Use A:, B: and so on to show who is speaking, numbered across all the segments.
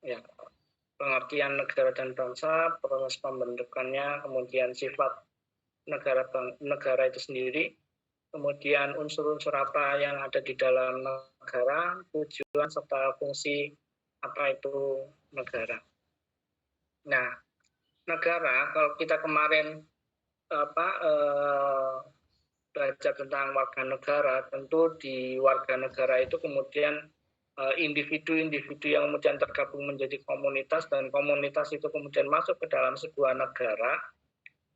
A: Ya, pengertian negara dan bangsa, proses pembentukannya, kemudian sifat negara itu sendiri, kemudian unsur-unsur apa yang ada di dalam negara, tujuan serta fungsi apa itu negara. Nah, negara kalau kita kemarin belajar tentang warga negara, tentu di warga negara itu kemudian individu-individu yang kemudian tergabung menjadi komunitas, dan komunitas itu kemudian masuk ke dalam sebuah negara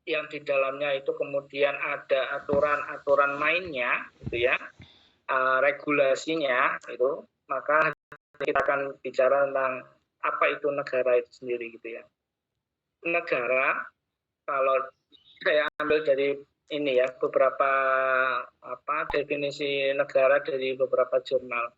A: yang di dalamnya itu kemudian ada aturan-aturan mainnya, gitu ya, regulasinya itu, maka kita akan bicara tentang apa itu negara itu sendiri, gitu ya. Negara, kalau saya ambil dari ini ya, beberapa definisi negara dari beberapa jurnal.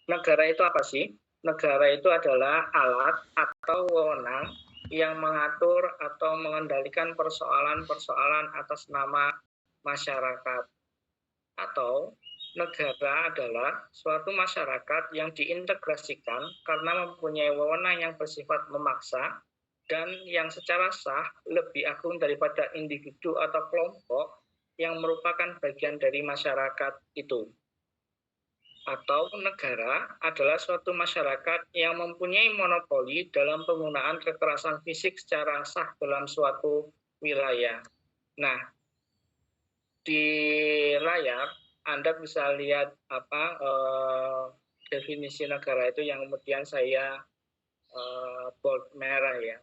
A: Negara itu apa sih? Negara itu adalah alat atau wewenang yang mengatur atau mengendalikan persoalan-persoalan atas nama masyarakat. Atau negara adalah suatu masyarakat yang diintegrasikan karena mempunyai wewenang yang bersifat memaksa dan yang secara sah lebih agung daripada individu atau kelompok yang merupakan bagian dari masyarakat itu. Atau negara adalah suatu masyarakat yang mempunyai monopoli dalam penggunaan kekerasan fisik secara sah dalam suatu wilayah. Nah, di layar Anda bisa lihat definisi negara itu yang kemudian saya bold merah ya.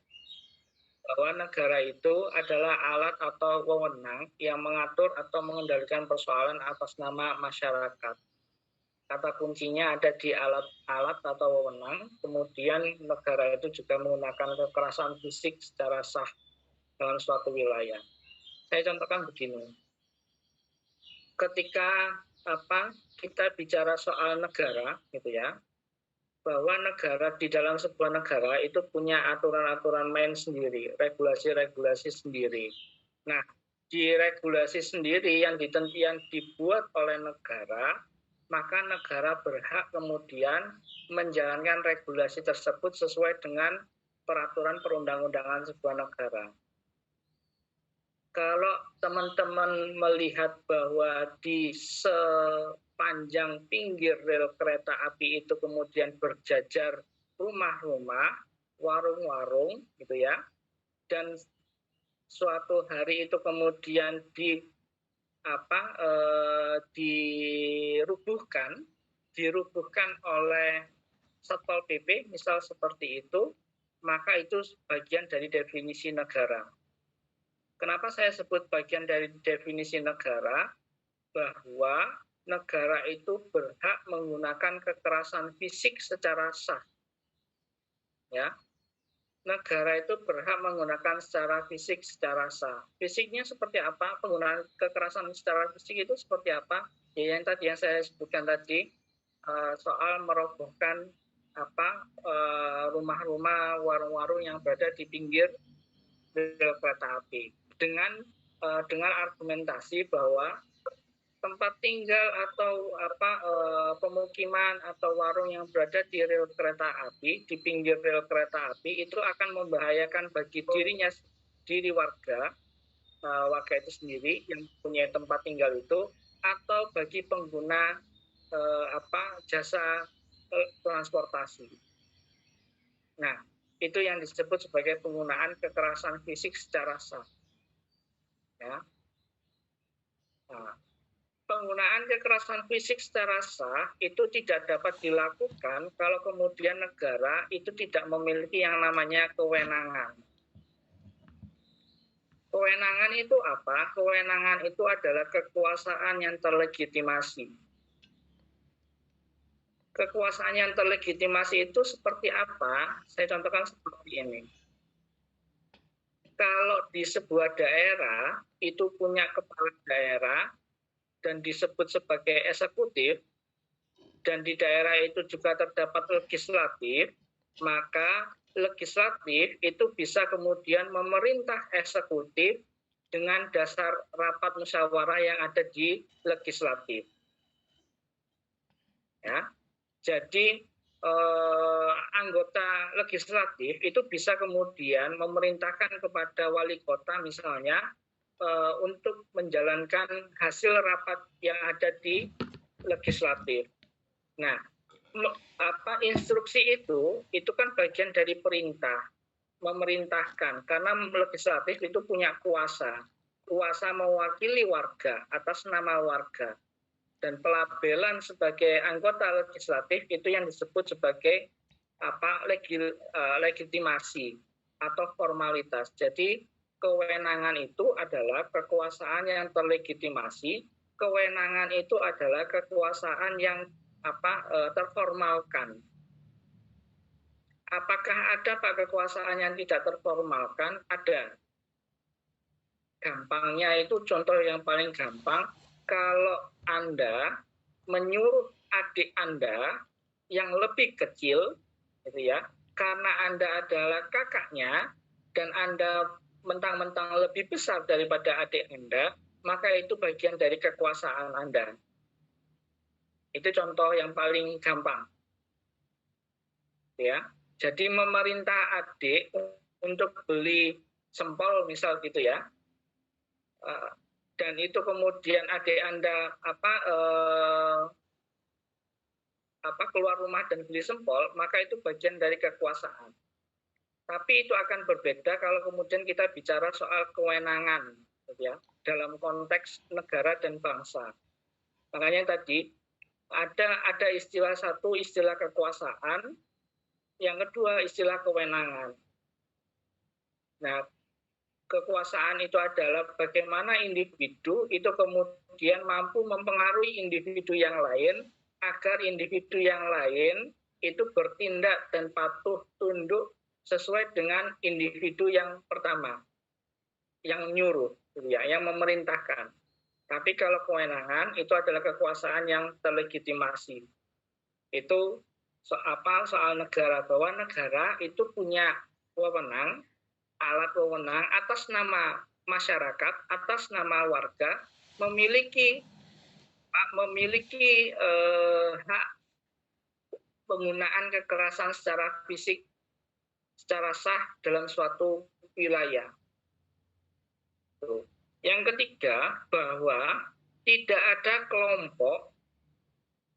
A: Bahwa negara itu adalah alat atau wewenang yang mengatur atau mengendalikan persoalan atas nama masyarakat. Kata kuncinya ada di alat-alat atau wewenang, kemudian negara itu juga menggunakan kekerasan fisik secara sah dalam suatu wilayah. Saya contohkan begini. Ketika kita bicara soal negara, gitu ya, bahwa negara di dalam sebuah negara itu punya aturan-aturan main sendiri, regulasi-regulasi sendiri. Nah, di regulasi sendiri yang dibuat oleh negara, maka negara berhak kemudian menjalankan regulasi tersebut sesuai dengan peraturan perundang-undangan sebuah negara. Kalau teman-teman melihat bahwa di sepanjang pinggir rel kereta api itu kemudian berjajar rumah-rumah, warung-warung, gitu ya, dan suatu hari itu kemudian dirubuhkan oleh Satpol PP, misal seperti itu, maka itu bagian dari definisi negara. Kenapa saya sebut bagian dari definisi negara? Bahwa negara itu berhak menggunakan kekerasan fisik secara sah. Ya, negara itu berhak menggunakan secara fisik secara sah. Fisiknya seperti apa? Penggunaan kekerasan secara fisik itu seperti apa? Ya, yang saya sebutkan tadi, soal merobohkan rumah-rumah, warung-warung yang berada di pinggir rel kereta api dengan argumentasi bahwa tempat tinggal atau pemukiman atau warung yang berada di rel kereta api, di pinggir rel kereta api itu akan membahayakan bagi diri warga itu sendiri yang punya tempat tinggal itu, atau bagi pengguna jasa transportasi. Nah, itu yang disebut sebagai penggunaan kekerasan fisik secara sah. Ya. Nah, penggunaan kekerasan fisik secara sah itu tidak dapat dilakukan kalau kemudian negara itu tidak memiliki yang namanya kewenangan. Kewenangan itu apa? Kewenangan itu adalah kekuasaan yang terlegitimasi. Kekuasaan yang terlegitimasi itu seperti apa? Saya contohkan seperti ini. Kalau di sebuah daerah itu punya kepala daerah dan disebut sebagai eksekutif, dan di daerah itu juga terdapat legislatif, maka legislatif itu bisa kemudian memerintah eksekutif dengan dasar rapat musyawarah yang ada di legislatif. Ya, jadi anggota legislatif itu bisa kemudian memerintahkan kepada wali kota misalnya untuk menjalankan hasil rapat yang ada di legislatif. Nah, instruksi itu kan bagian dari perintah, memerintahkan, karena legislatif itu punya kuasa mewakili warga atas nama warga, dan pelabelan sebagai anggota legislatif itu yang disebut sebagai legitimasi atau formalitas. Jadi kewenangan itu adalah kekuasaan yang terlegitimasi, kewenangan itu adalah kekuasaan yang terformalkan. Apakah ada kekuasaan yang tidak terformalkan? Ada. Gampangnya itu, contoh yang paling gampang, kalau Anda menyuruh adik Anda yang lebih kecil, gitu ya, karena Anda adalah kakaknya dan Anda mentang-mentang lebih besar daripada adik Anda, maka itu bagian dari kekuasaan Anda. Itu contoh yang paling gampang. Ya, jadi memerintah adik untuk beli sempol misal gitu ya, dan itu kemudian adik Anda keluar rumah dan beli sempol, maka itu bagian dari kekuasaan. Tapi itu akan berbeda kalau kemudian kita bicara soal kewenangan, ya, dalam konteks negara dan bangsa. Makanya tadi ada istilah satu, istilah kekuasaan, yang kedua istilah kewenangan. Nah, kekuasaan itu adalah bagaimana individu itu kemudian mampu mempengaruhi individu yang lain agar individu yang lain itu bertindak dan patuh tunduk sesuai dengan individu yang pertama, yang nyuruh, ya, yang memerintahkan. Tapi kalau kewenangan itu adalah kekuasaan yang terlegitimasi. Itu soal negara, bahwa negara itu punya wewenang, alat wewenang atas nama masyarakat, atas nama warga, memiliki hak penggunaan kekerasan secara fisik secara sah dalam suatu wilayah. Yang ketiga, bahwa tidak ada kelompok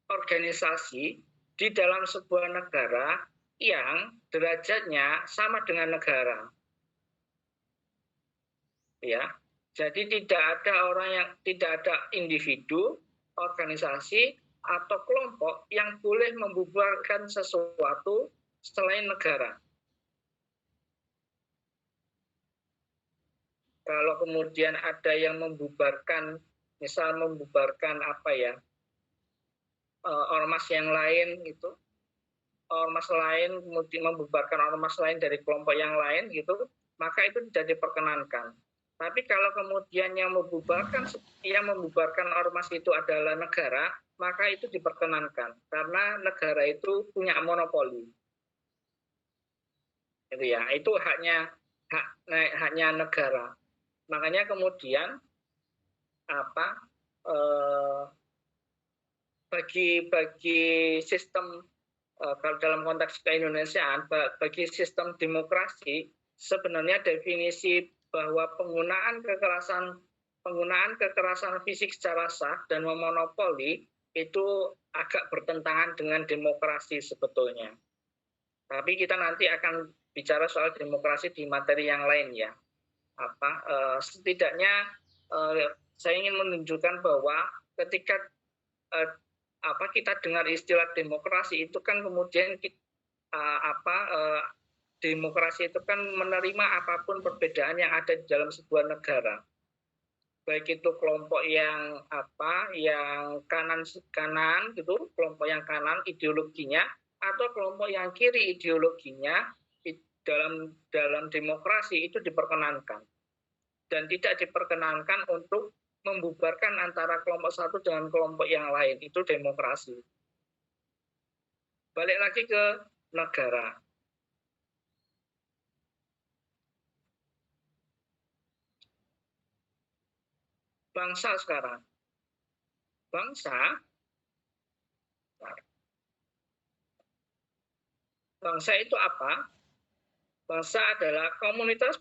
A: organisasi di dalam sebuah negara yang derajatnya sama dengan negara. Ya, jadi tidak ada individu, organisasi atau kelompok yang boleh membubarkan sesuatu selain negara. Kalau kemudian ada yang membubarkan, misal membubarkan ormas yang lain gitu, ormas lain kemudian membubarkan ormas lain dari kelompok yang lain gitu, maka itu tidak diperkenankan. Tapi kalau kemudian yang membubarkan ormas itu adalah negara, maka itu diperkenankan karena negara itu punya monopoli. Itu ya, itu haknya negara. Makanya kemudian bagi sistem, kalau dalam konteks keindonesiaan, bagi sistem demokrasi sebenarnya definisi bahwa penggunaan kekerasan fisik secara sah dan memonopoli itu agak bertentangan dengan demokrasi sebetulnya. Tapi kita nanti akan bicara soal demokrasi di materi yang lain ya. Setidaknya saya ingin menunjukkan bahwa ketika kita dengar istilah demokrasi itu kan kemudian demokrasi itu kan menerima apapun perbedaan yang ada di dalam sebuah negara, baik itu kelompok yang kanan gitu, kelompok yang kanan ideologinya, atau kelompok yang kiri ideologinya. Dalam demokrasi itu diperkenankan dan tidak diperkenankan untuk membubarkan antara kelompok satu dengan kelompok yang lain. Itu demokrasi. Balik lagi ke negara. Bangsa sekarang. Bangsa Bangsa itu apa? Bangsa adalah komunitas